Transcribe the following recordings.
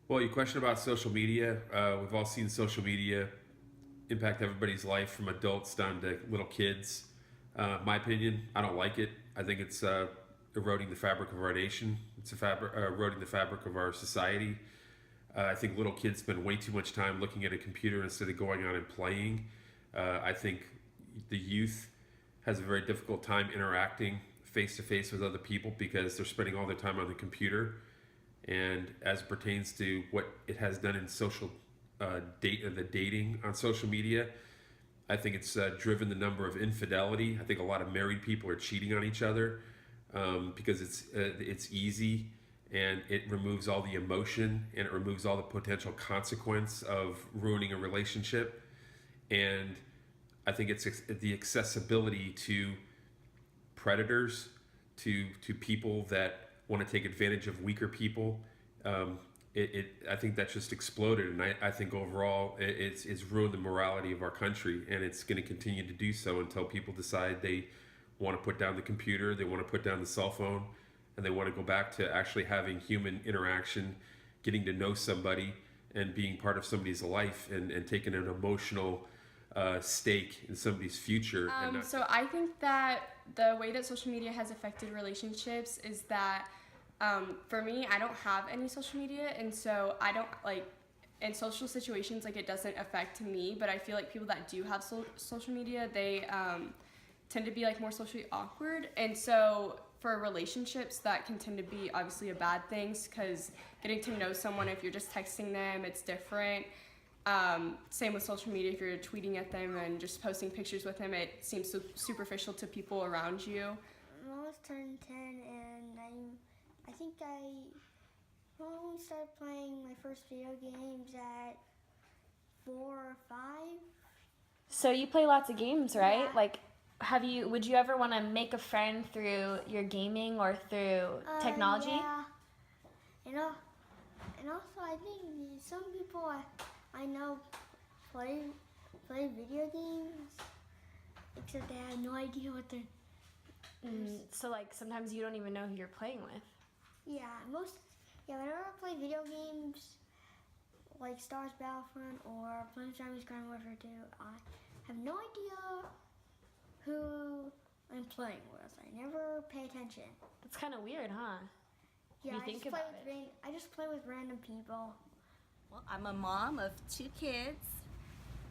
Well, your question about social media, we've all seen social media impact everybody's life from adults down to little kids. My opinion, I don't like it. I think it's eroding the fabric of our nation. It's eroding the fabric of our society. I think little kids spend way too much time looking at a computer instead of going out and playing. I think the youth has a very difficult time interacting face to face with other people because they're spending all their time on the computer. And as it pertains to what it has done in social the dating on social media, I think it's driven the number of infidelity. I think a lot of married people are cheating on each other because it's easy and it removes all the emotion and it removes all the potential consequence of ruining a relationship. And I think it's the accessibility to predators, to people that want to take advantage of weaker people. I think that's just exploded, and I think overall it's ruined the morality of our country, and it's going to continue to do so until people decide they want to put down the computer, they want to put down the cell phone, and they want to go back to actually having human interaction, getting to know somebody, and being part of somebody's life, and taking an emotional stake in somebody's future. And not, So I think that the way that social media has affected relationships is that for me, I don't have any social media, and so I don't like in social situations like it doesn't affect me. But I feel like people that do have social media, they tend to be like more socially awkward, and so for relationships that can tend to be obviously a bad thing because getting to know someone if you're just texting them, it's different. Same with social media. If you're tweeting at them and just posting pictures with them, it seems so superficial to people around you. I'm almost turned 10, and I think I only started playing my first video games at 4 or 5. So you play lots of games, right? Yeah. Like, would you ever want to make a friend through your gaming or through technology? Yeah. And also I think some people I know play video games, except they have no idea what they're. So, like, sometimes you don't even know who you're playing with. Yeah, whenever I play video games like Star Wars Battlefront or Planet Zombies Garden Warfare 2, I have no idea who I'm playing with. I never pay attention. That's kind of weird, huh? Yeah, You think about it. I just play with random people. Well, I'm a mom of 2 kids,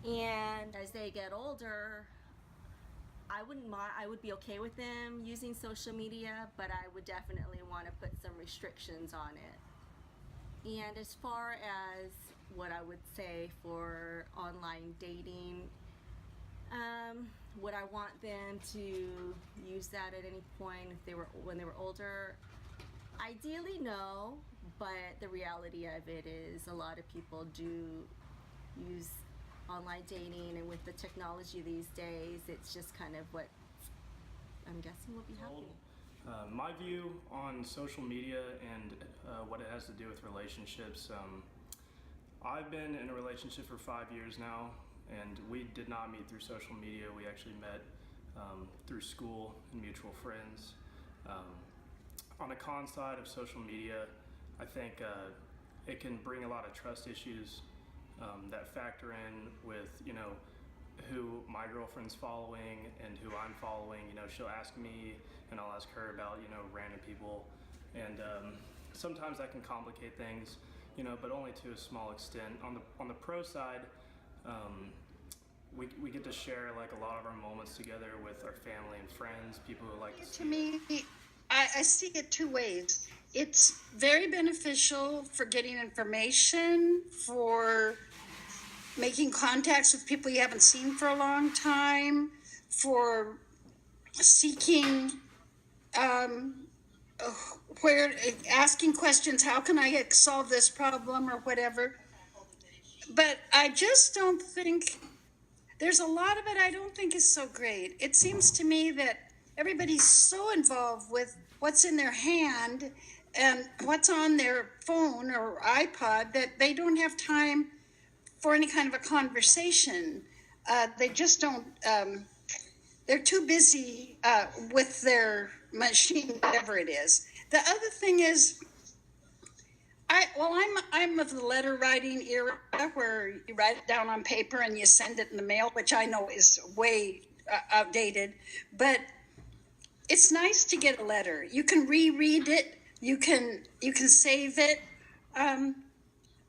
and as they get older, I wouldn't mind. I would be okay with them using social media, but I would definitely want to put some restrictions on it. And as far as what I would say for online dating, would I want them to use that at any point when they were older? Ideally, no, but the reality of it is a lot of people do use online dating, and with the technology these days, it's just kind of what I'm guessing will be happening. My view on social media and what it has to do with relationships. I've been in a relationship for 5 years now, and we did not meet through social media. We actually met through school and mutual friends. On the con side of social media, I think it can bring a lot of trust issues that factor in with, who my girlfriend's following and who I'm following. She'll ask me and I'll ask her about, random people. And sometimes that can complicate things, but only to a small extent. On the pro side, we get to share like a lot of our moments together with our family and friends, people who like to see. To me, I see it two ways. It's very beneficial for getting information, for making contacts with people you haven't seen for a long time, for seeking asking questions, how can I solve this problem or whatever. But I just don't think, there's a lot of it I don't think is so great. It seems to me that everybody's so involved with what's in their hand and what's on their phone or iPod that they don't have time for any kind of a conversation. They just don't, they're too busy with their machine, whatever it is. The other thing is, I'm of the letter writing era where you write it down on paper and you send it in the mail, which I know is way outdated, but it's nice to get a letter. You can reread it. You can save it.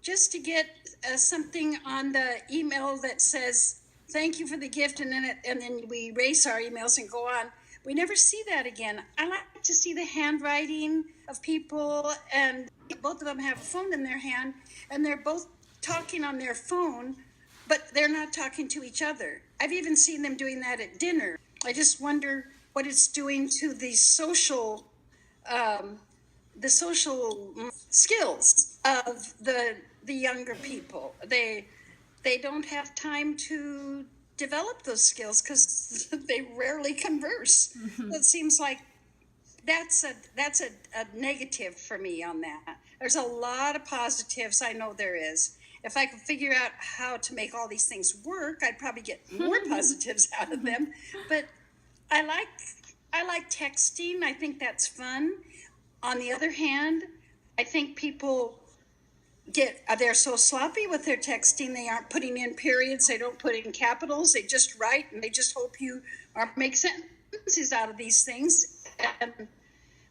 Just to get something on the email that says thank you for the gift, and then we erase our emails and go on. We never see that again. I like to see the handwriting of people, and both of them have a phone in their hand, and they're both talking on their phone, but they're not talking to each other. I've even seen them doing that at dinner. I just wonder what it's doing to the social skills of the younger people. They don't have time to develop those skills because they rarely converse. It seems like that's a negative for me on that. There's a lot of positives. I know there is. If I could figure out how to make all these things work, I'd probably get more positives out of them. But I like texting. I think that's fun. On the other hand, I think people they're so sloppy with their texting. They aren't putting in periods. They don't put in capitals. They just write, and they just hope you make sentences out of these things. And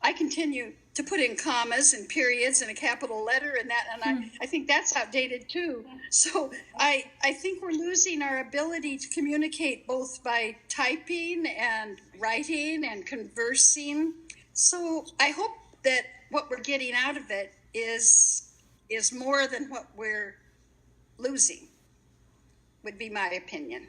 I continue to put in commas and periods and a capital letter and that, and I think that's outdated too. So I think we're losing our ability to communicate both by typing and writing and conversing. So I hope that what we're getting out of it is more than what we're losing, would be my opinion.